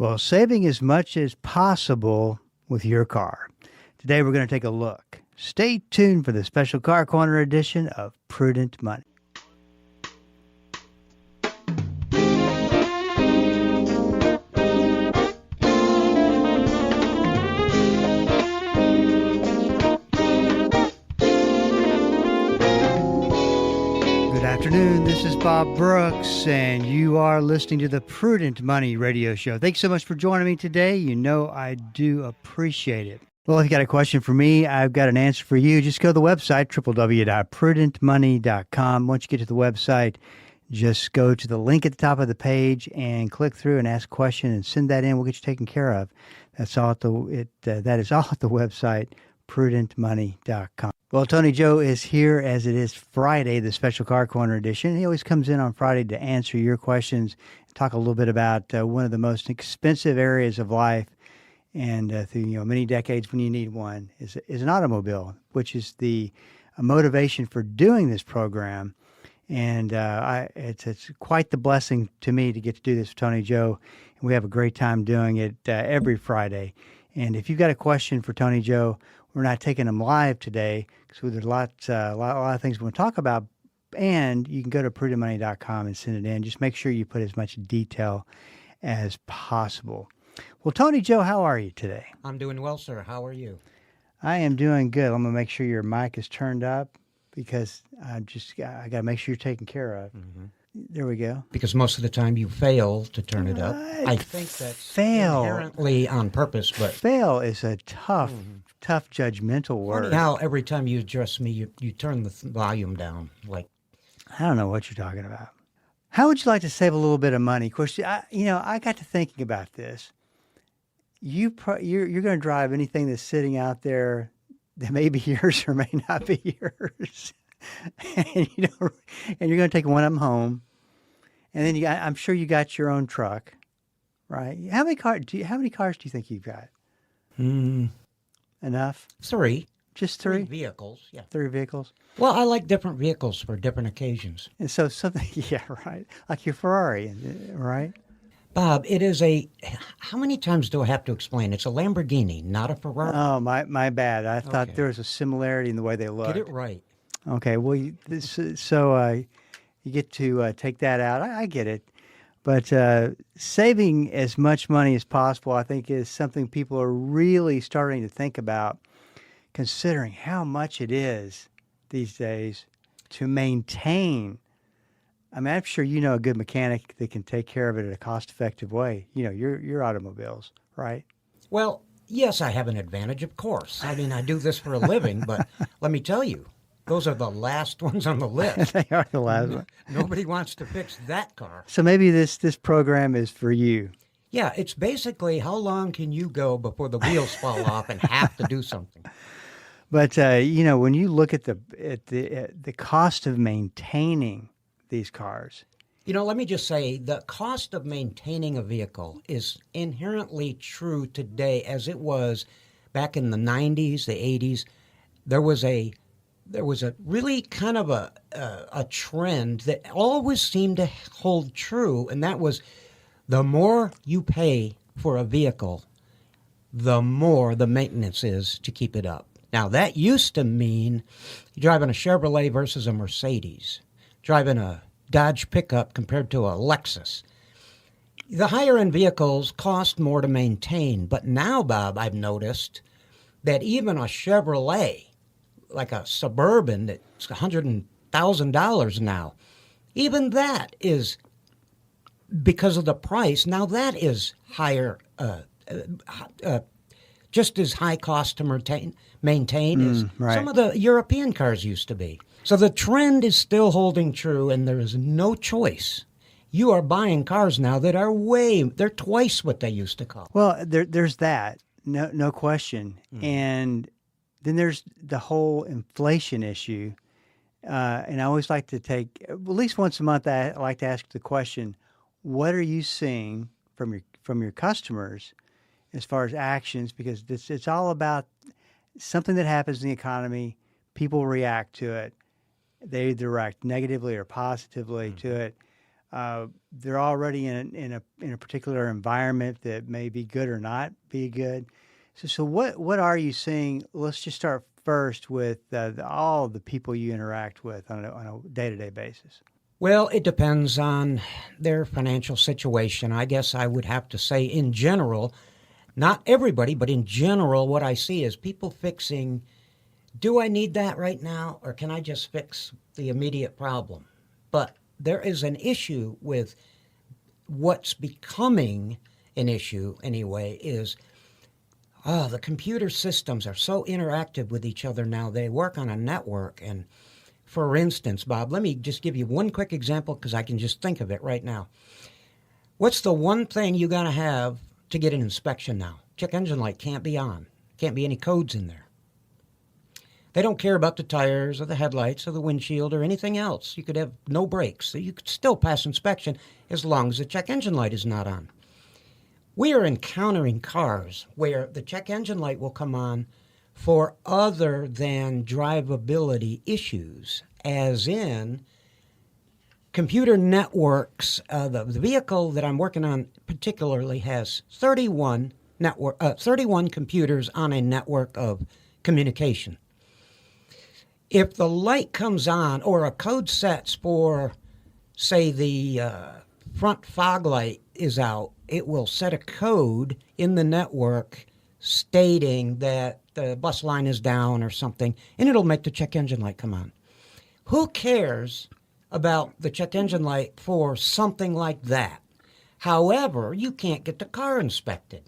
Well, saving as much as possible with your car. Today we're going to take a look. Stay tuned for the special Car Corner edition of Prudent Money. Good afternoon. This is Bob Brooks, and you are listening to the Prudent Money Radio Show. Thanks so much for joining me today. You know I do appreciate it. Well, if you got a question for me, I've got an answer for you. Just go to the website, www.prudentmoney.com. Once you get to the website, just go to the link at the top of the page and click through and ask a question and send that in. We'll get you taken care of. That's all that is all at the website, prudentmoney.com. Well, Tony Joe is here as it is Friday, the special Car Corner edition. He always comes in on Friday to answer your questions, talk a little bit about one of the most expensive areas of life, and through many decades when you need one is an automobile, which is the motivation for doing this program. And it's quite the blessing to me to get to do this with Tony Joe, and we have a great time doing it every Friday. And if you've got a question for Tony Joe, we're not taking them live today because there's a lot of things we want to talk about. And you can go to prudentmoney.com and send it in. Just make sure you put as much detail as possible. Well, Tony Joe, how are you today? I'm doing well, sir. How are you? I am doing good. I'm going to make sure your mic is turned up because I got to make sure you're taken care of. Mm-hmm. There we go. Because most of the time you fail to turn it up. I think that's inherently on purpose, but fail is a tough judgmental word. Funny how every time you address me, you turn the volume down. Like, I don't know what you're talking about. How would you like to save a little bit of money? Of course, I got to thinking about this. You're going to drive anything that's sitting out there that may be yours or may not be yours. And you're going to take one of them home, and then I'm sure you got your own truck, right? How many cars do you think you've got? Enough? 3. Just 3? 3 vehicles, yeah. 3 vehicles? Well, I like different vehicles for different occasions. And so something, yeah, right. Like your Ferrari, right? Bob, it is how many times do I have to explain? It's a Lamborghini, not a Ferrari. Oh, my bad. I thought there was a similarity in the way they look. Get it right. Okay, well, you get to take that out. I get it. But saving as much money as possible, I think, is something people are really starting to think about, considering how much it is these days to maintain. I mean, I'm sure you know a good mechanic that can take care of it in a cost-effective way. Your automobiles, right? Well, yes, I have an advantage, of course. I mean, I do this for a living, but let me tell you, those are the last ones on the list. They are the last one. Nobody wants to fix that car. So maybe this program is for you. Yeah, it's basically how long can you go before the wheels fall off and have to do something. But when you look at the cost of maintaining these cars, let me just say the cost of maintaining a vehicle is inherently true today as it was back in the 90s, the 80s. There was a really kind of a trend that always seemed to hold true, and that was the more you pay for a vehicle, the more the maintenance is to keep it up. Now, that used to mean you're driving a Chevrolet versus a Mercedes, driving a Dodge pickup compared to a Lexus. The higher-end vehicles cost more to maintain, but now, Bob, I've noticed that even a Chevrolet, like a Suburban that's $100,000 now, even that is, because of the price, now that is higher, just as high cost to maintain as right. Some of the European cars used to be. So the trend is still holding true, and there is no choice. You are buying cars now that are they're twice what they used to cost. Well, there's that, no question. And then there's the whole inflation issue. And I always like to take, at least once a month, I like to ask the question, what are you seeing from your customers as far as actions? Because it's all about something that happens in the economy. People react to it. They either react negatively or positively to it. they're already in a particular environment that may be good or not be good. So what are you seeing? Let's just start first with all the people you interact with on a day-to-day basis. Well, it depends on their financial situation. I guess I would have to say, in general, not everybody, but in general, what I see is people fixing, do I need that right now, or can I just fix the immediate problem? But there is an issue with what's becoming an issue anyway is the computer systems are so interactive with each other now. They work on a network. And for instance, Bob, let me just give you one quick example because I can just think of it right now. What's the one thing you got to have to get an inspection now? Check engine light can't be on. Can't be any codes in there. They don't care about the tires or the headlights or the windshield or anything else. You could have no brakes. So you could still pass inspection as long as the check engine light is not on. We are encountering cars where the check engine light will come on for other than drivability issues, as in computer networks. The vehicle that I'm working on particularly has 31 computers on a network of communication. If the light comes on or a code sets for, say, the front fog light is out, it will set a code in the network stating that the bus line is down or something, and it'll make the check engine light come on. Who cares about the check engine light for something like that? However, you can't get the car inspected.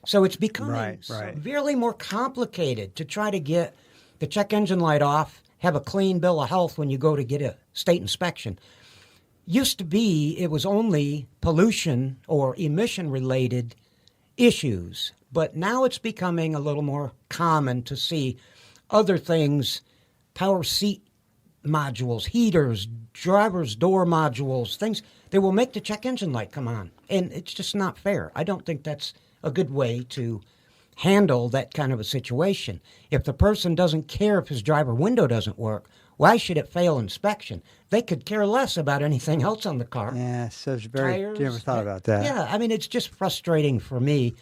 So it's becoming severely more complicated to try to get the check engine light off, have a clean bill of health when you go to get a state inspection. Used to be it was only pollution or emission related issues, but now it's becoming a little more common to see other things, power seat modules, heaters, driver's door modules, things that will make the check engine light come on. And it's just not fair. I don't think that's a good way to handle that kind of a situation. If the person doesn't care if his driver window doesn't work, why should it fail inspection? They could care less about anything else on the car. Yeah, so it's very, tires, never thought about that. Yeah, I mean, it's just frustrating for me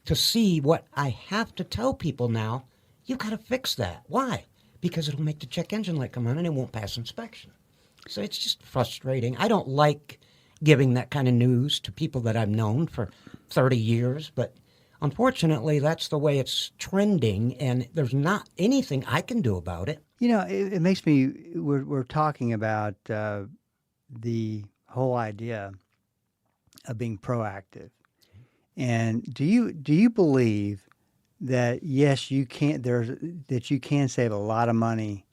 to see what I have to tell people now. You've got to fix that. Why? Because it'll make the check engine light come on and it won't pass inspection. So it's just frustrating. I don't like giving that kind of news to people that I've known for 30 years, but unfortunately, that's the way it's trending, and there's not anything I can do about it. You know, it makes me, we're talking about the whole idea of being proactive. And do you believe that, yes, you can save a lot of money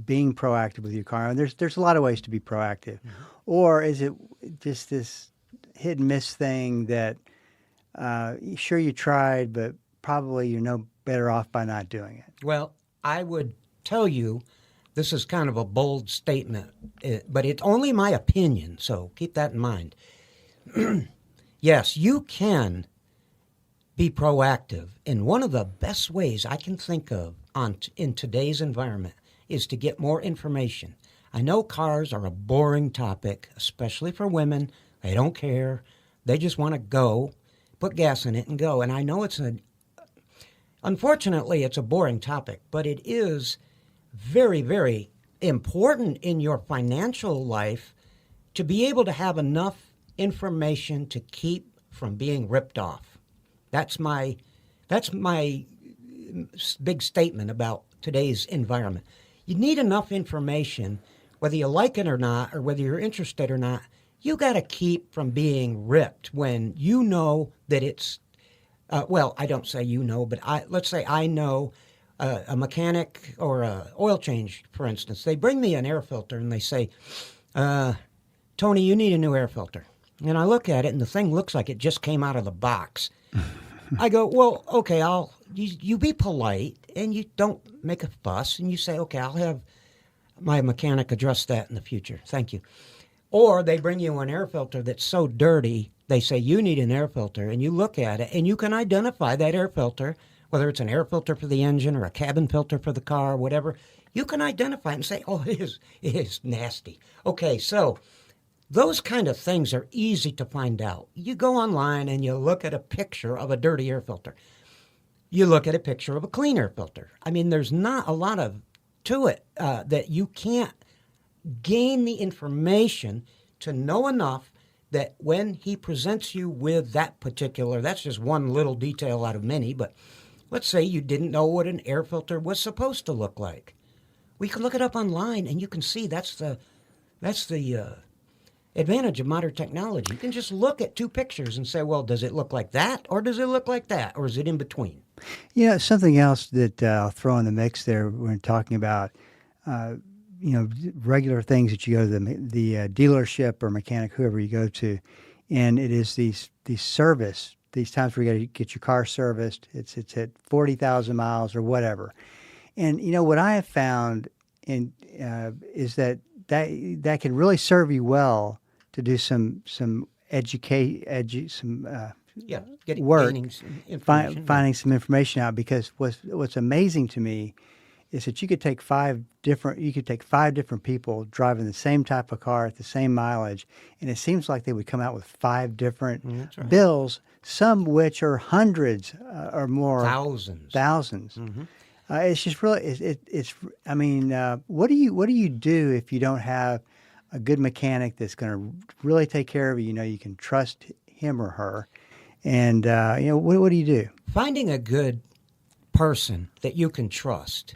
being proactive with your car? And there's a lot of ways to be proactive. Mm-hmm. Or is it just this hit and miss thing that, sure, you tried, but probably you're no better off by not doing it? Well, I would tell you, this is kind of a bold statement, but it's only my opinion, so keep that in mind. Yes, you can be proactive, and one of the best ways I can think of in today's environment is to get more information. I know cars are a boring topic, especially for women. They don't care. They just want to go, put gas in it and go. And I know unfortunately, it's a boring topic, but it is very, very important in your financial life to be able to have enough information to keep from being ripped off. That's my big statement about today's environment. You need enough information, whether you like it or not, or whether you're interested or not. You got to keep from being ripped when you know that it's, I don't say you know, but let's say I know a mechanic or a oil change, for instance. They bring me an air filter and they say, Tony, you need a new air filter. And I look at it and the thing looks like it just came out of the box. I go, well, okay, you be polite and you don't make a fuss and you say, okay, I'll have my mechanic address that in the future. Thank you. Or they bring you an air filter that's so dirty, they say you need an air filter, and you look at it and you can identify that air filter, whether it's an air filter for the engine or a cabin filter for the car, whatever. You can identify it and say, oh, it is nasty. Okay, so Those kind of things are easy to find out. You go online and you look at a picture of a dirty air filter. You look at a picture of a clean air filter. I mean, there's not a lot of to it that you can't gain the information to know enough that when he presents you with that particular, that's just one little detail out of many, but let's say you didn't know what an air filter was supposed to look like. We can look it up online and you can see that's the advantage of modern technology. You can just look at two pictures and say, well, does it look like that or does it look like that or is it in between? Something else that I'll throw in the mix there when talking about, regular things that you go to the dealership or mechanic, whoever you go to, and it is these service, these times where you got to get your car serviced. It's at 40,000 miles or whatever. And, what I have found is that can really serve you well to do some work, gaining some information. finding some information out. Because what's amazing to me is that you could take five different people driving the same type of car at the same mileage, and it seems like they would come out with five different bills, some which are hundreds or more, thousands. Mm-hmm. It's just really it's. I mean, what do you do if you don't have a good mechanic that's going to really take care of you? You can trust him or her, and what do you do? Finding a good person that you can trust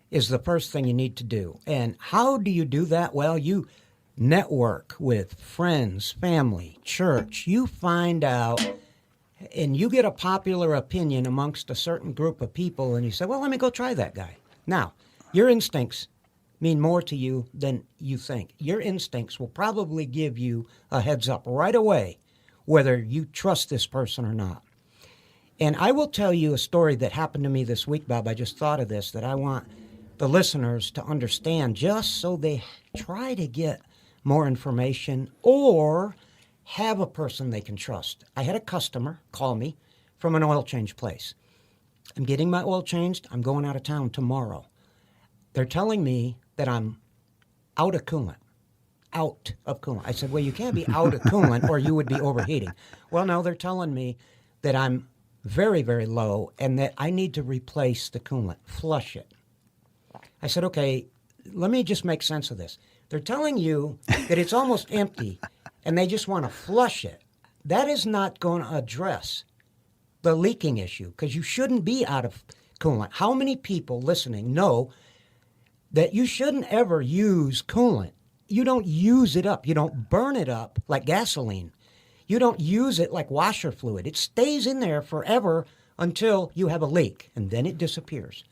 is the first thing you need to do. And how do you do that? Well, you network with friends, family, church. You find out and you get a popular opinion amongst a certain group of people and you say, well, let me go try that guy. Now, your instincts mean more to you than you think. Your instincts will probably give you a heads up right away whether you trust this person or not. And I will tell you a story that happened to me this week, Bob. I just thought of this, that I want the listeners to understand just so they try to get more information or have a person they can trust. I had a customer call me from an oil change place. I'm getting my oil changed. I'm going out of town tomorrow. They're telling me that I'm out of coolant. Out of coolant. I said, well, you can't be out of coolant or you would be overheating. Well, no, they're telling me that I'm very, very low and that I need to replace the coolant, flush it. I said, okay, let me just make sense of this. They're telling you that it's almost empty and they just want to flush it. That is not going to address the leaking issue because you shouldn't be out of coolant. How many people listening know that you shouldn't ever use coolant? You don't use it up. You don't burn it up like gasoline. You don't use it like washer fluid. It stays in there forever until you have a leak, and then it disappears.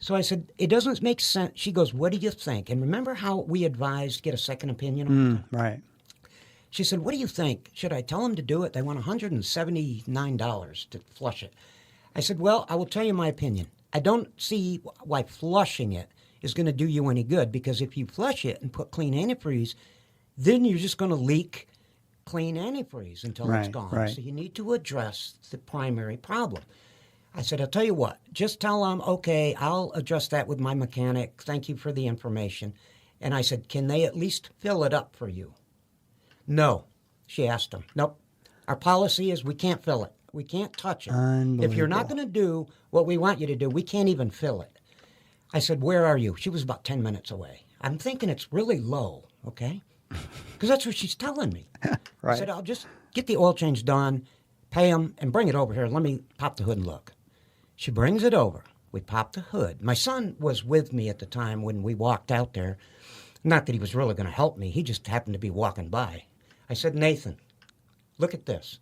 So I said, it doesn't make sense. She goes, what do you think? And remember how we advised get a second opinion? Right. She said, what do you think? Should I tell them to do it? They want $179 to flush it. I said, well, I will tell you my opinion. I don't see why flushing it is going to do you any good, because if you flush it and put clean antifreeze, then you're just going to leak clean antifreeze until it's gone. Right. So you need to address the primary problem. I said, I'll tell you what, just tell them, okay, I'll address that with my mechanic. Thank you for the information. And I said, can they at least fill it up for you? No. She asked him. Nope. Our policy is we can't fill it. We can't touch it. If you're not going to do what we want you to do, we can't even fill it. I said, where are you? She was about 10 minutes away. I'm thinking it's really low, okay? Because that's what she's telling me. Right. I said, I'll just get the oil change done, pay them, and bring it over here. Let me pop the hood and look. She brings it over. We pop the hood. My son was with me at the time when we walked out there. Not that he was really going to help me. He just happened to be walking by. I said, Nathan, look at this.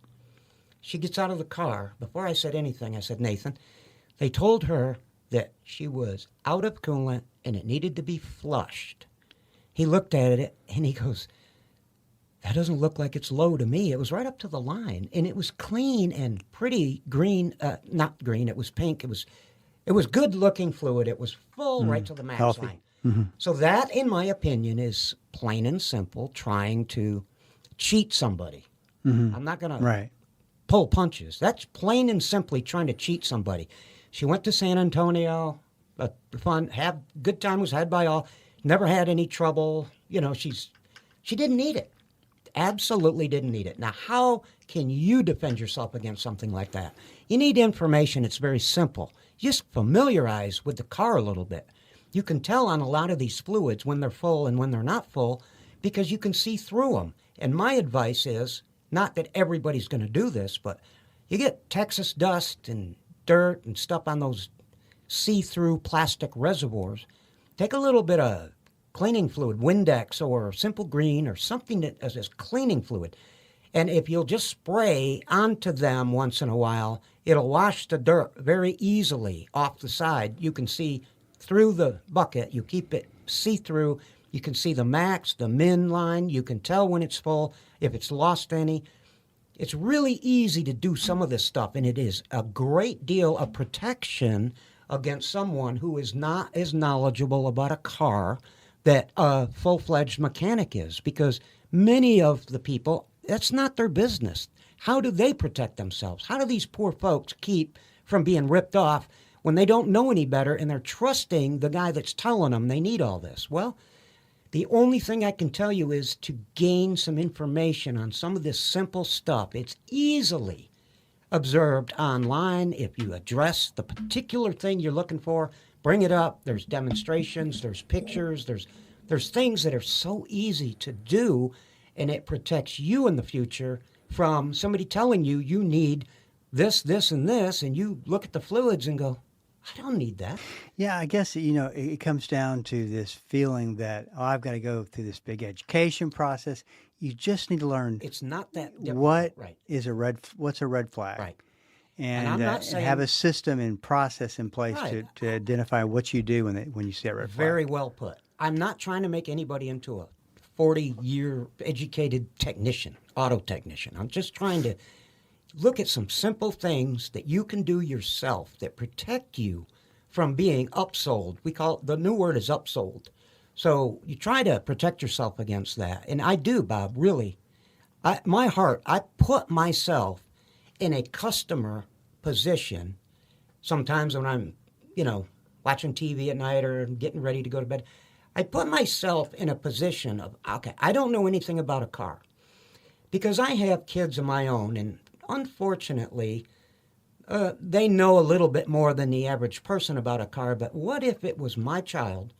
She gets out of the car. Before I said anything, I said, Nathan, they told her that she was out of coolant and it needed to be flushed. He looked at it and he goes, that doesn't look like it's low to me. It was right up to the line, and it was clean and pretty green. Not green, it was pink. It was good-looking fluid. It was full right to the max healthy. line. Mm-hmm. So that, in my opinion, is plain and simple trying to cheat somebody. Mm-hmm. I'm not going to pull punches. That's plain and simply trying to cheat somebody. She went to San Antonio. Good time was had by all. Never had any trouble. You know, she She didn't need it. Absolutely didn't need it. Now, how can you defend yourself against something like that? You need information. It's very simple. Just familiarize with the car a little bit. You can tell on a lot of these fluids when they're full and when they're not full because you can see through them. And my advice is, not that everybody's going to do this, but you get Texas dust and dirt and stuff on those see-through plastic reservoirs. Take a little bit of cleaning fluid, Windex or Simple Green or something that is cleaning fluid. And if you'll just spray onto them once in a while, it'll wash the dirt very easily off the side. You can see through the bucket. You keep it see-through. You can see the max, the min line. You can tell when it's full, if it's lost any. It's really easy to do some of this stuff, and it is a great deal of protection against someone who is not as knowledgeable about a car that a full-fledged mechanic is, because many of the people, that's not their business. How do they protect themselves? How do these poor folks keep from being ripped off when they don't know any better and they're trusting the guy that's telling them they need all this? Well, the only thing I can tell you is to gain some information on some of this simple stuff. It's easily observed online. If you address the particular thing you're looking for, bring it up. There's demonstrations, there's pictures, there's things that are so easy to do, and it protects you in the future from somebody telling you you need this, this, and this, and you look at the fluids and go, I don't need that. Yeah, I guess, it comes down to this feeling that, oh, I've got to go through this big education process. You just need to learn It's not that difficult. what Right. is what's a red flag. Right. And, I'm not and saying- have a system and process in place Right. to identify what you do when you see a red flag. Very well put. I'm not trying to make anybody into a 40-year educated technician, auto technician. I'm just trying to look at some simple things that you can do yourself that protect you from being upsold. We call it, the new word is upsold. So you try to protect yourself against that. And I do, Bob, really. My heart, I put myself in a customer position sometimes when I'm, watching TV at night or getting ready to go to bed. I put myself in a position of, okay, I don't know anything about a car because I have kids of my own, and unfortunately, they know a little bit more than the average person about a car. But what if it was my child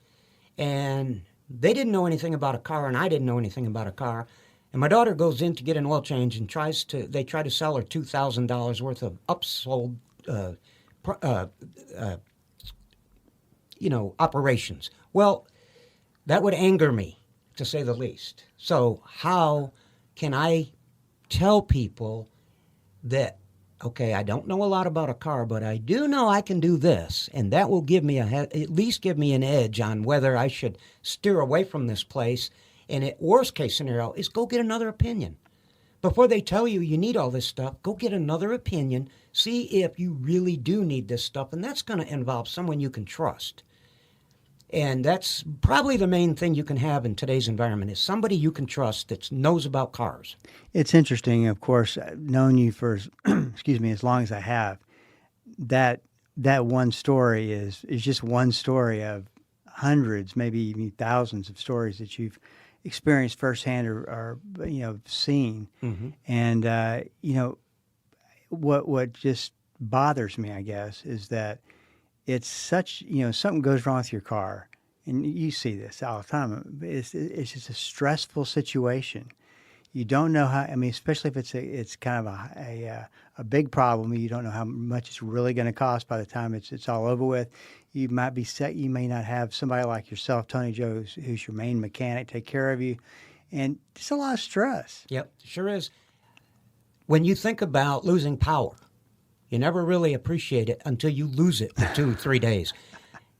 and they didn't know anything about a car and I didn't know anything about a car, and my daughter goes in to get an oil change and they try to sell her $2,000 worth of upsold operations. Well, that would anger me, to say the least. So how can I tell people that, okay, I don't know a lot about a car, but I do know I can do this, and that will give me at least give me an edge on whether I should steer away from this place. And at worst case scenario is go get another opinion. Before they tell you you need all this stuff, go get another opinion, see if you really do need this stuff, and that's going to involve someone you can trust. And that's probably the main thing you can have in today's environment is somebody you can trust that knows about cars. It's interesting, of course, I've known you for, excuse me, as long as I have. That one story is just one story of hundreds, maybe even thousands of stories that you've experienced firsthand or seen. Mm-hmm. And what just bothers me, I guess, is that it's such, something goes wrong with your car, and you see this all the time. It's just a stressful situation. You don't know how. I mean, especially if it's kind of a big problem. You don't know how much it's really going to cost by the time it's all over with. You might be set. You may not have somebody like yourself, Tony Joe, who's your main mechanic, take care of you, and it's a lot of stress. Yep, sure is. When you think about losing power, you never really appreciate it until you lose it for 2 or 3 days.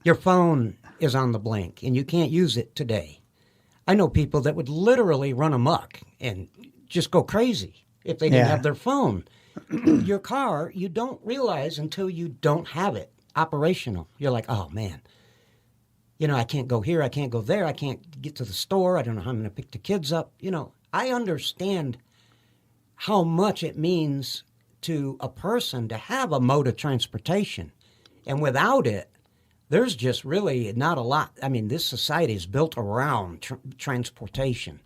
Your phone is on the blink, and you can't use it today. I know people that would literally run amok and just go crazy if they didn't have their phone. Your car, you don't realize until you don't have it operational. You're like, oh, man, I can't go here, I can't go there, I can't get to the store, I don't know how I'm going to pick the kids up. I understand how much it means to a person to have a mode of transportation. And without it, there's just really not a lot. I mean, this society is built around transportation.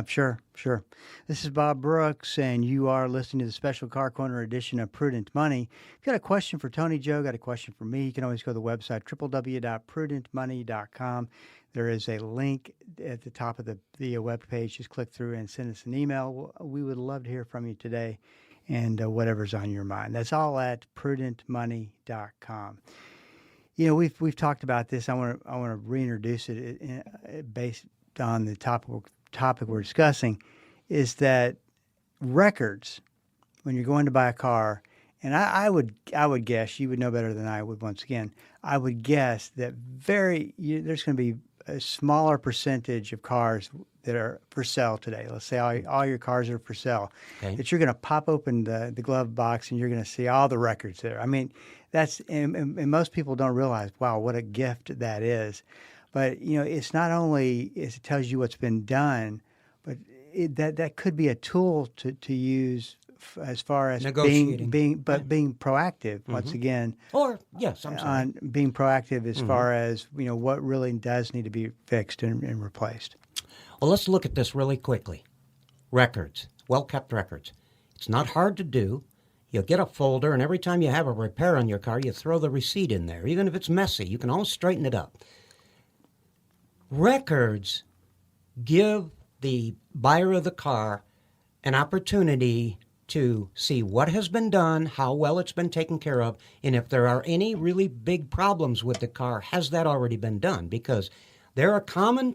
Sure, sure. This is Bob Brooks, and you are listening to the special Car Corner edition of Prudent Money. If you got a question for Tony Joe, got a question for me, you can always go to the website, www.prudentmoney.com. There is a link at the top of the webpage. Just click through and send us an email. We would love to hear from you today and whatever's on your mind. That's all at prudentmoney.com. You know, we've talked about this. I want to reintroduce it based on the topic we're discussing, is that records, when you're going to buy a car, and I would guess, you would know better than I would once again, I would guess that there's going to be a smaller percentage of cars that are for sale today. Let's say all your cars are for sale. Okay. That you're going to pop open the glove box and you're going to see all the records there. I mean, and most people don't realize, wow, what a gift that is. But, you know, it's not only it tells you what's been done, but that could be a tool to use as far as being proactive once again. Or yes, I'm sorry. On being proactive as far as, you know, what really does need to be fixed and replaced. Well, let's look at this really quickly. Records, well-kept records. It's not hard to do. You'll get a folder, and every time you have a repair on your car, you throw the receipt in there. Even if it's messy, you can always straighten it up. Records give the buyer of the car an opportunity to see what has been done, how well it's been taken care of, and if there are any really big problems with the car, has that already been done? Because there are common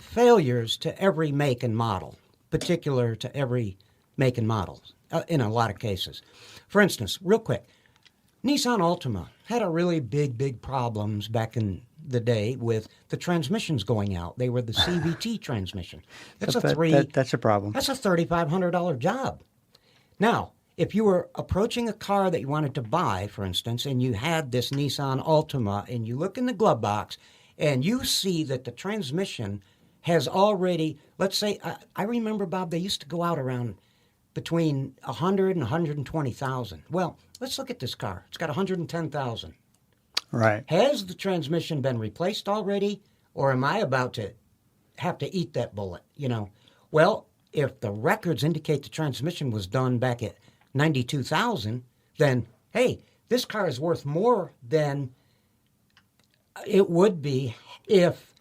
failures to every make and model, particular to every make and model in a lot of cases. For instance, real quick, Nissan Altima had a really big problems back in the day with the transmissions going out. They were the CVT transmission. That's a problem. That's a $3,500 job. Now, if you were approaching a car that you wanted to buy, for instance, and you had this Nissan Altima, and you look in the glove box, and you see that the transmission has already, let's say, I remember, Bob, they used to go out around between 100 and 120,000. Well, let's look at this car. It's got 110,000. Right. Has the transmission been replaced already, or am I about to have to eat that bullet? You know, well, if the records indicate the transmission was done back at 92,000, then hey, this car is worth more than it would be if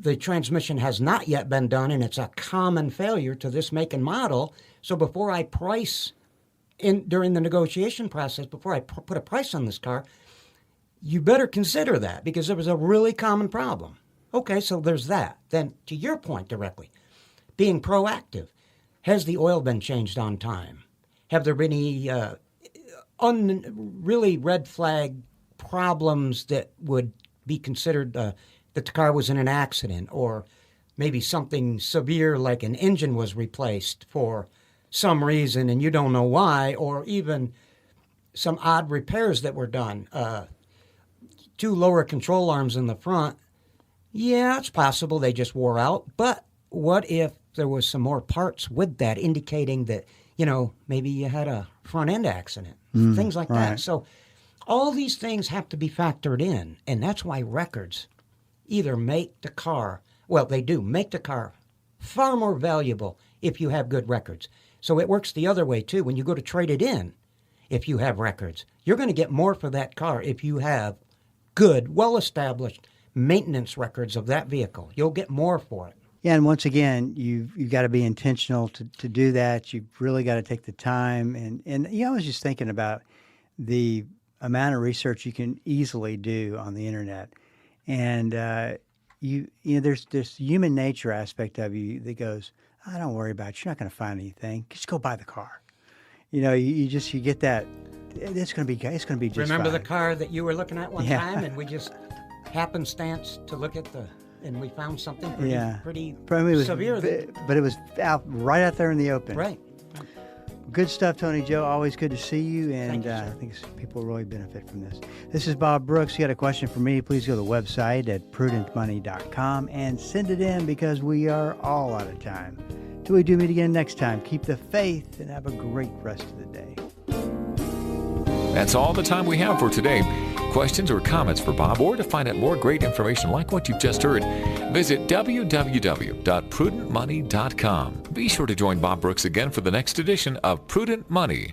the transmission has not yet been done, and it's a common failure to this make and model. So before I price during the negotiation process, before I put a price on this car, you better consider that, because there was a really common problem. Okay, so there's that. Then to your point directly, being proactive. Has the oil been changed on time? Have there been any really red flag problems that would be considered that the car was in an accident, or maybe something severe like an engine was replaced for some reason and you don't know why, or even some odd repairs that were done? Two lower control arms in the front, yeah, it's possible they just wore out, but what if there was some more parts with that indicating that, you know, maybe you had a front end accident, things like that. So all these things have to be factored in, and that's why records either make the car, well, they do make the car far more valuable if you have good records. So it works the other way too. When you go to trade it in, if you have records, you're going to get more for that car if you have good, well-established maintenance records of that vehicle. You'll get more for it. Yeah, and once again, you've got to be intentional to do that. You've really got to take the time. And you know, I was just thinking about the amount of research you can easily do on the internet. And you know, there's this human nature aspect of you that goes, "Oh, don't worry about it. You're not going to find anything. Just go buy the car." You know, you get that. It's going to be just Remember fine. The car that you were looking at one time, and we just happenstance to look at and we found something pretty severe. But it was right out there in the open. Right. Good stuff, Tony Joe. Always good to see you, and you, I think people really benefit from this. This is Bob Brooks. You got a question for me, please go to the website at prudentmoney.com and send it in, because we are all out of time. Till we do meet again next time, keep the faith and have a great rest of the day. That's all the time we have for today. questions or comments for Bob, or to find out more great information like what you've just heard, visit www.prudentmoney.com. Be sure to join Bob Brooks again for the next edition of Prudent Money.